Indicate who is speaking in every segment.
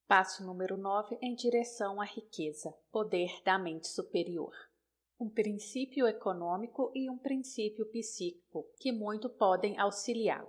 Speaker 1: Passo número 9 em direção à riqueza, poder da mente superior. Um princípio econômico e um princípio psíquico que muito podem auxiliá-lo.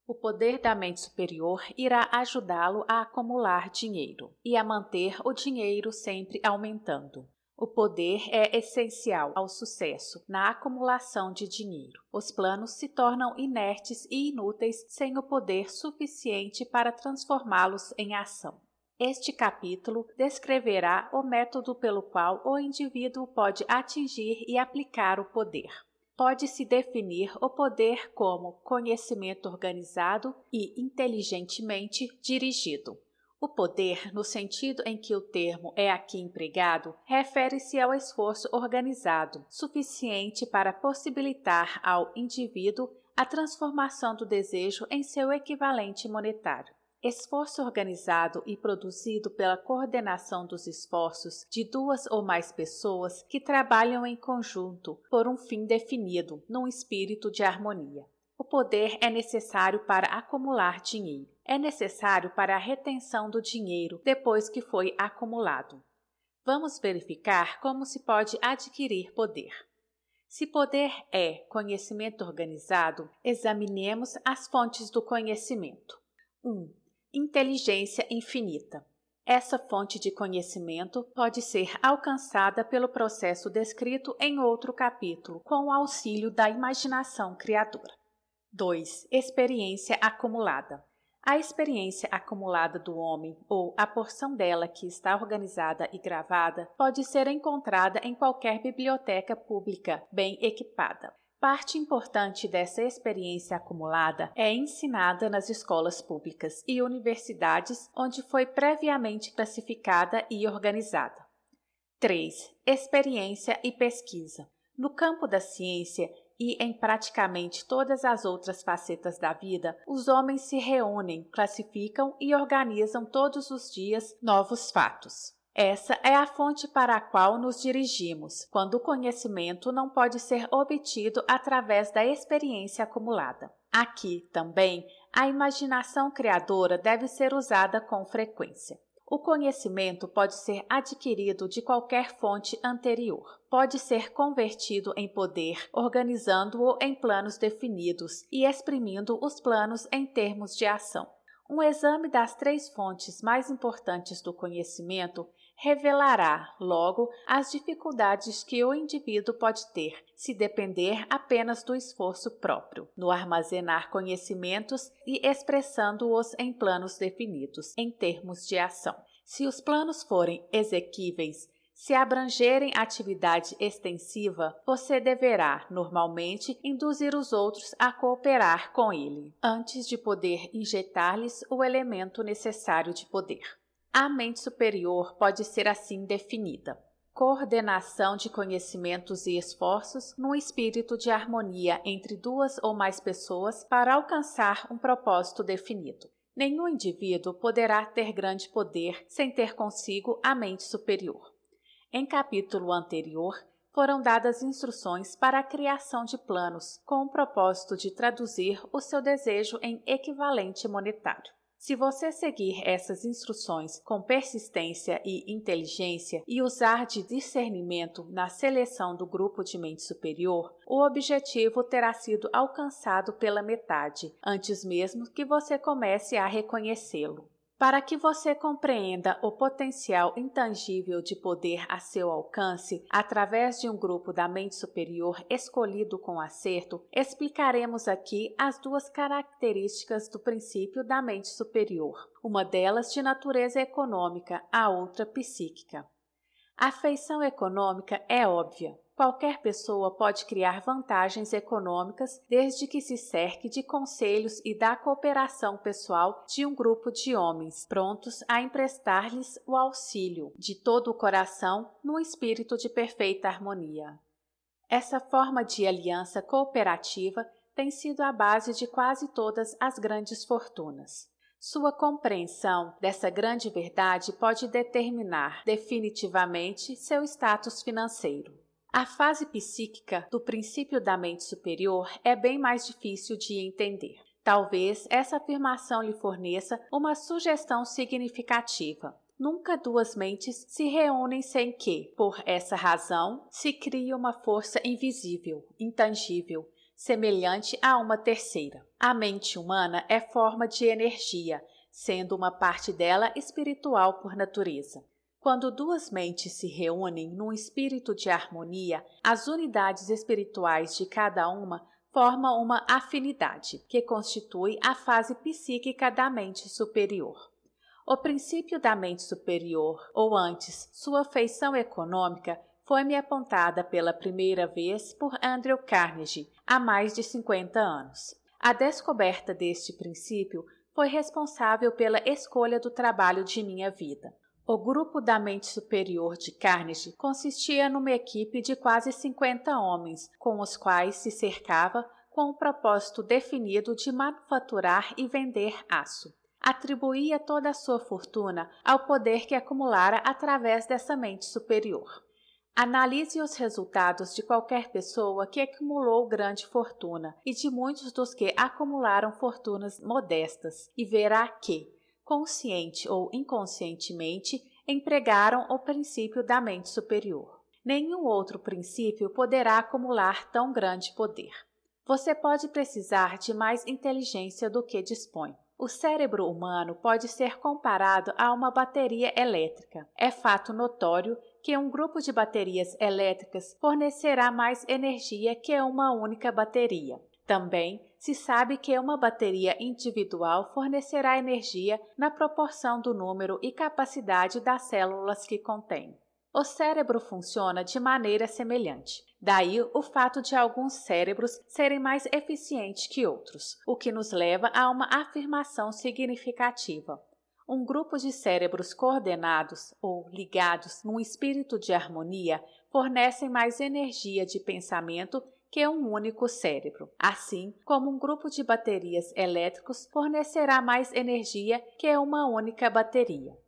Speaker 1: O poder da mente superior irá ajudá-lo a acumular dinheiro e a manter o dinheiro sempre aumentando. O poder é essencial ao sucesso na acumulação de dinheiro. Os planos se tornam inertes e inúteis sem o poder suficiente para transformá-los em ação. Este capítulo descreverá o método pelo qual o indivíduo pode atingir e aplicar o poder. Pode-se definir o poder como conhecimento organizado e inteligentemente dirigido. O poder, no sentido em que o termo é aqui empregado, refere-se ao esforço organizado, suficiente para possibilitar ao indivíduo a transformação do desejo em seu equivalente monetário. Esforço organizado e produzido pela coordenação dos esforços de duas ou mais pessoas que trabalham em conjunto por um fim definido, num espírito de harmonia. O poder é necessário para acumular dinheiro. É necessário para a retenção do dinheiro depois que foi acumulado. Vamos verificar como se pode adquirir poder. Se poder é conhecimento organizado, examinemos as fontes do conhecimento. 1. Inteligência infinita. Essa fonte de conhecimento pode ser alcançada pelo processo descrito em outro capítulo, com o auxílio da imaginação criadora. 2. Experiência acumulada. A experiência acumulada do homem, ou a porção dela que está organizada e gravada, pode ser encontrada em qualquer biblioteca pública bem equipada. Parte importante dessa experiência acumulada é ensinada nas escolas públicas e universidades onde foi previamente classificada e organizada. 3. Experiência e pesquisa. No campo da ciência e em praticamente todas as outras facetas da vida, os homens se reúnem, classificam e organizam todos os dias novos fatos. Essa é a fonte para a qual nos dirigimos, quando o conhecimento não pode ser obtido através da experiência acumulada. Aqui, também, a imaginação criadora deve ser usada com frequência. O conhecimento pode ser adquirido de qualquer fonte anterior. Pode ser convertido em poder, organizando-o em planos definidos e exprimindo os planos em termos de ação. Um exame das 3 fontes mais importantes do conhecimento revelará, logo, as dificuldades que o indivíduo pode ter se depender apenas do esforço próprio, no armazenar conhecimentos e expressando-os em planos definidos, em termos de ação. Se os planos forem exequíveis, se abrangerem atividade extensiva, você deverá, normalmente, induzir os outros a cooperar com ele, antes de poder injetar-lhes o elemento necessário de poder. A mente superior pode ser assim definida: coordenação de conhecimentos e esforços num espírito de harmonia entre 2 ou mais pessoas para alcançar um propósito definido. Nenhum indivíduo poderá ter grande poder sem ter consigo a mente superior. Em capítulo anterior, foram dadas instruções para a criação de planos com o propósito de traduzir o seu desejo em equivalente monetário. Se você seguir essas instruções com persistência e inteligência e usar de discernimento na seleção do grupo de mente superior, o objetivo terá sido alcançado pela metade, antes mesmo que você comece a reconhecê-lo. Para que você compreenda o potencial intangível de poder a seu alcance, através de um grupo da mente superior escolhido com acerto, explicaremos aqui as 2 características do princípio da mente superior, uma delas de natureza econômica, a outra psíquica. A feição econômica é óbvia. Qualquer pessoa pode criar vantagens econômicas desde que se cerque de conselhos e da cooperação pessoal de um grupo de homens, prontos a emprestar-lhes o auxílio de todo o coração num espírito de perfeita harmonia. Essa forma de aliança cooperativa tem sido a base de quase todas as grandes fortunas. Sua compreensão dessa grande verdade pode determinar definitivamente seu status financeiro. A fase psíquica do princípio da mente superior é bem mais difícil de entender. Talvez essa afirmação lhe forneça uma sugestão significativa. Nunca duas mentes se reúnem sem que, por essa razão, se crie uma força invisível, intangível, semelhante a uma terceira. A mente humana é forma de energia, sendo uma parte dela espiritual por natureza. Quando duas mentes se reúnem num espírito de harmonia, as unidades espirituais de cada uma formam uma afinidade, que constitui a fase psíquica da mente superior. O princípio da mente superior, ou antes, sua feição econômica, foi-me apontada pela primeira vez por Andrew Carnegie, há mais de 50 anos. A descoberta deste princípio foi responsável pela escolha do trabalho de minha vida. O grupo da mente superior de Carnegie consistia numa equipe de quase 50 homens, com os quais se cercava com o propósito definido de manufaturar e vender aço. Atribuía toda a sua fortuna ao poder que acumulara através dessa mente superior. Analise os resultados de qualquer pessoa que acumulou grande fortuna e de muitos dos que acumularam fortunas modestas e verá que, consciente ou inconscientemente, empregaram o princípio da mente superior. Nenhum outro princípio poderá acumular tão grande poder. Você pode precisar de mais inteligência do que dispõe. O cérebro humano pode ser comparado a uma bateria elétrica. É fato notório que um grupo de baterias elétricas fornecerá mais energia que uma única bateria. Também se sabe que uma bateria individual fornecerá energia na proporção do número e capacidade das células que contém. O cérebro funciona de maneira semelhante. Daí o fato de alguns cérebros serem mais eficientes que outros, o que nos leva a uma afirmação significativa. Um grupo de cérebros coordenados ou ligados num espírito de harmonia fornecem mais energia de pensamento que um único cérebro, assim como um grupo de baterias elétricos fornecerá mais energia que uma única bateria.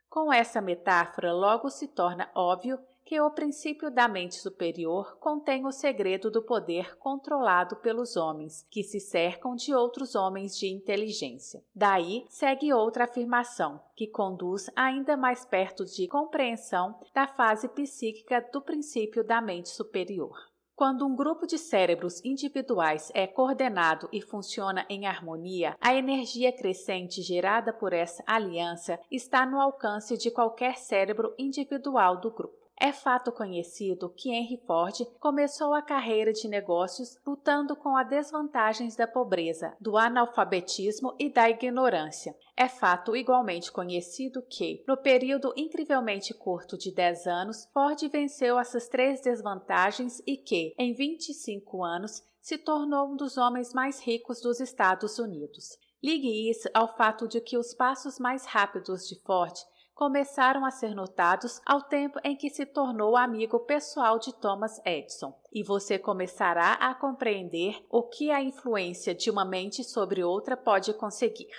Speaker 1: Com essa metáfora, logo se torna óbvio que o princípio da mente superior contém o segredo do poder controlado pelos homens, que se cercam de outros homens de inteligência. Daí segue outra afirmação, que conduz ainda mais perto de compreensão da fase psíquica do princípio da mente superior. Quando um grupo de cérebros individuais é coordenado e funciona em harmonia, a energia crescente gerada por essa aliança está no alcance de qualquer cérebro individual do grupo. É fato conhecido que Henry Ford começou a carreira de negócios lutando com as desvantagens da pobreza, do analfabetismo e da ignorância. É fato igualmente conhecido que, no período incrivelmente curto de 10 anos, Ford venceu essas três desvantagens e que, em 25 anos, se tornou um dos homens mais ricos dos Estados Unidos. Ligue isso ao fato de que os passos mais rápidos de Ford começaram a ser notados ao tempo em que se tornou amigo pessoal de Thomas Edison, e você começará a compreender o que a influência de uma mente sobre outra pode conseguir.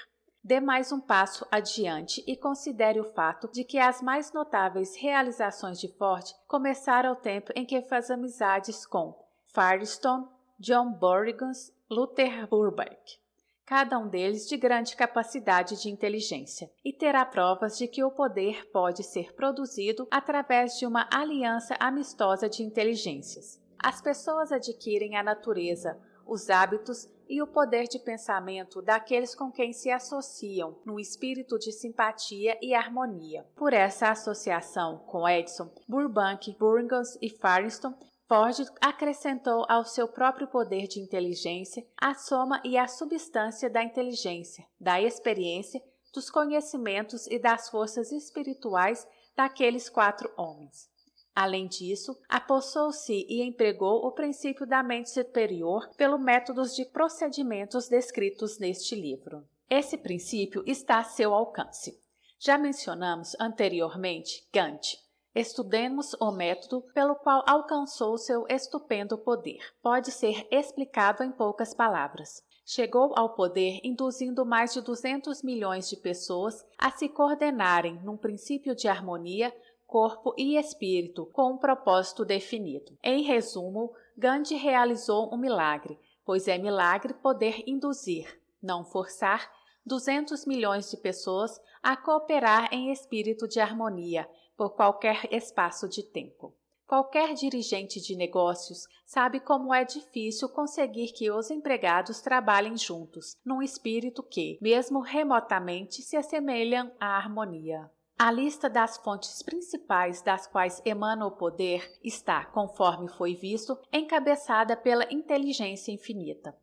Speaker 1: Dê mais um passo adiante e considere o fato de que as mais notáveis realizações de Ford começaram ao tempo em que fez amizades com Firestone, John Burroughs, Luther Burbank, cada um deles de grande capacidade de inteligência, e terá provas de que o poder pode ser produzido através de uma aliança amistosa de inteligências. As pessoas adquirem a natureza, os hábitos e o poder de pensamento daqueles com quem se associam num espírito de simpatia e harmonia. Por essa associação com Edison, Burbank, Burroughs e Firestone, Ford acrescentou ao seu próprio poder de inteligência a soma e a substância da inteligência, da experiência, dos conhecimentos e das forças espirituais daqueles 4 homens. Além disso, apossou-se e empregou o princípio da mente superior pelo métodos de procedimentos descritos neste livro. Esse princípio está a seu alcance. Já mencionamos anteriormente Gandhi. Estudemos o método pelo qual alcançou seu estupendo poder. Pode ser explicado em poucas palavras. Chegou ao poder induzindo mais de 200 milhões de pessoas a se coordenarem num princípio de harmonia, corpo e espírito, com um propósito definido. Em resumo, Gandhi realizou um milagre, pois é milagre poder induzir, Não forçar 200 milhões de pessoas a cooperar em espírito de harmonia por qualquer espaço de tempo. Qualquer dirigente de negócios sabe como é difícil conseguir que os empregados trabalhem juntos, num espírito que, mesmo remotamente, se assemelham à harmonia. A lista das fontes principais das quais emana o poder está, conforme foi visto, encabeçada pela inteligência infinita.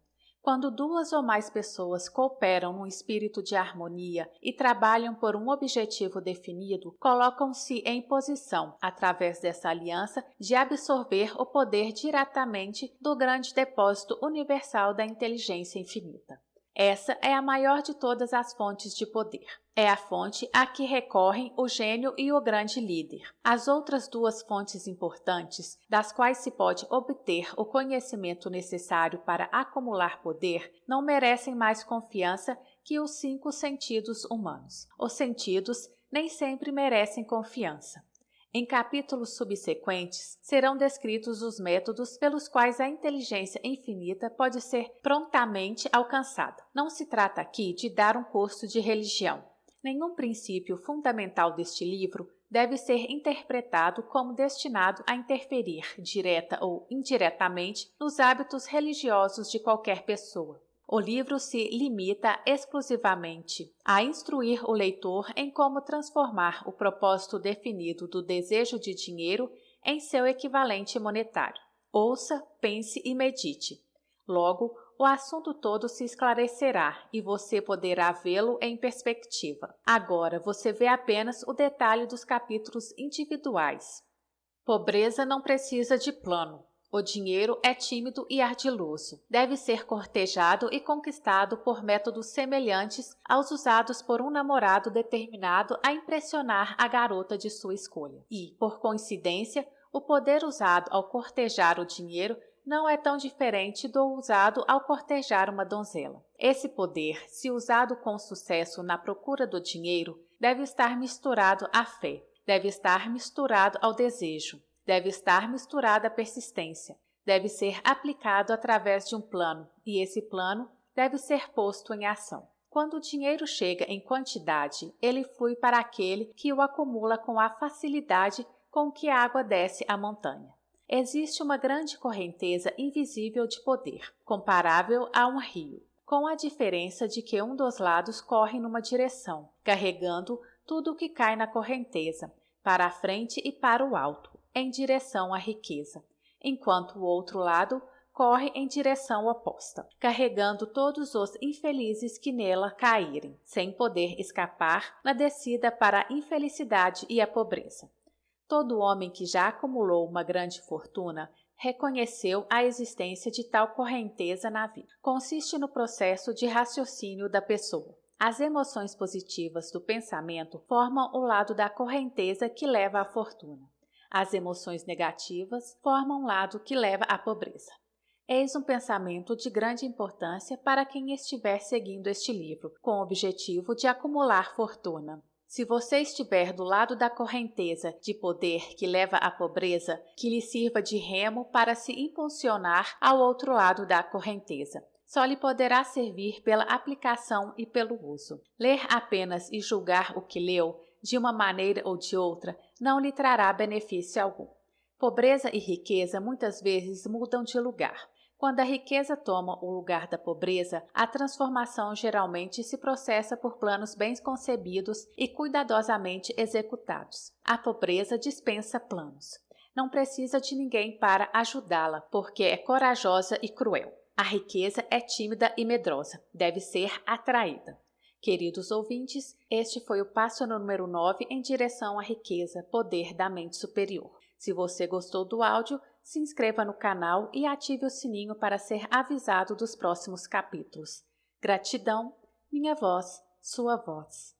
Speaker 1: Quando duas ou mais pessoas cooperam num espírito de harmonia e trabalham por um objetivo definido, colocam-se em posição, através dessa aliança, de absorver o poder diretamente do grande depósito universal da inteligência infinita. Essa é a maior de todas as fontes de poder. É a fonte a que recorrem o gênio e o grande líder. As outras duas fontes importantes, das quais se pode obter o conhecimento necessário para acumular poder, não merecem mais confiança que os 5 sentidos humanos. Os sentidos nem sempre merecem confiança. Em capítulos subsequentes, serão descritos os métodos pelos quais a inteligência infinita pode ser prontamente alcançada. Não se trata aqui de dar um curso de religião. Nenhum princípio fundamental deste livro deve ser interpretado como destinado a interferir, direta ou indiretamente, nos hábitos religiosos de qualquer pessoa. O livro se limita exclusivamente a instruir o leitor em como transformar o propósito definido do desejo de dinheiro em seu equivalente monetário. Ouça, pense e medite. Logo, o assunto todo se esclarecerá e você poderá vê-lo em perspectiva. Agora você vê apenas o detalhe dos capítulos individuais. Pobreza não precisa de plano. O dinheiro é tímido e ardiloso. Deve ser cortejado e conquistado por métodos semelhantes aos usados por um namorado determinado a impressionar a garota de sua escolha. E, por coincidência, o poder usado ao cortejar o dinheiro não é tão diferente do usado ao cortejar uma donzela. Esse poder, se usado com sucesso na procura do dinheiro, deve estar misturado à fé, deve estar misturado ao desejo, deve estar misturado à persistência, deve ser aplicado através de um plano, e esse plano deve ser posto em ação. Quando o dinheiro chega em quantidade, ele flui para aquele que o acumula com a facilidade com que a água desce a montanha. Existe uma grande correnteza invisível de poder, comparável a um rio, com a diferença de que um dos lados corre numa direção, carregando tudo o que cai na correnteza, para a frente e para o alto, em direção à riqueza, enquanto o outro lado corre em direção oposta, carregando todos os infelizes que nela caírem, sem poder escapar na descida para a infelicidade e a pobreza. Todo homem que já acumulou uma grande fortuna reconheceu a existência de tal correnteza na vida. Consiste no processo de raciocínio da pessoa. As emoções positivas do pensamento formam o lado da correnteza que leva à fortuna. As emoções negativas formam o lado que leva à pobreza. Eis um pensamento de grande importância para quem estiver seguindo este livro, com o objetivo de acumular fortuna. Se você estiver do lado da correnteza de poder que leva à pobreza, que lhe sirva de remo para se impulsionar ao outro lado da correnteza. Só lhe poderá servir pela aplicação e pelo uso. Ler apenas e julgar o que leu, de uma maneira ou de outra, não lhe trará benefício algum. Pobreza e riqueza muitas vezes mudam de lugar. Quando a riqueza toma o lugar da pobreza, a transformação geralmente se processa por planos bem concebidos e cuidadosamente executados. A pobreza dispensa planos. Não precisa de ninguém para ajudá-la, porque é corajosa e cruel. A riqueza é tímida e medrosa, deve ser atraída. Queridos ouvintes, este foi o passo número 9 em direção à riqueza, poder da mente superior. Se você gostou do áudio, se inscreva no canal e ative o sininho para ser avisado dos próximos capítulos. Gratidão, minha voz, sua voz.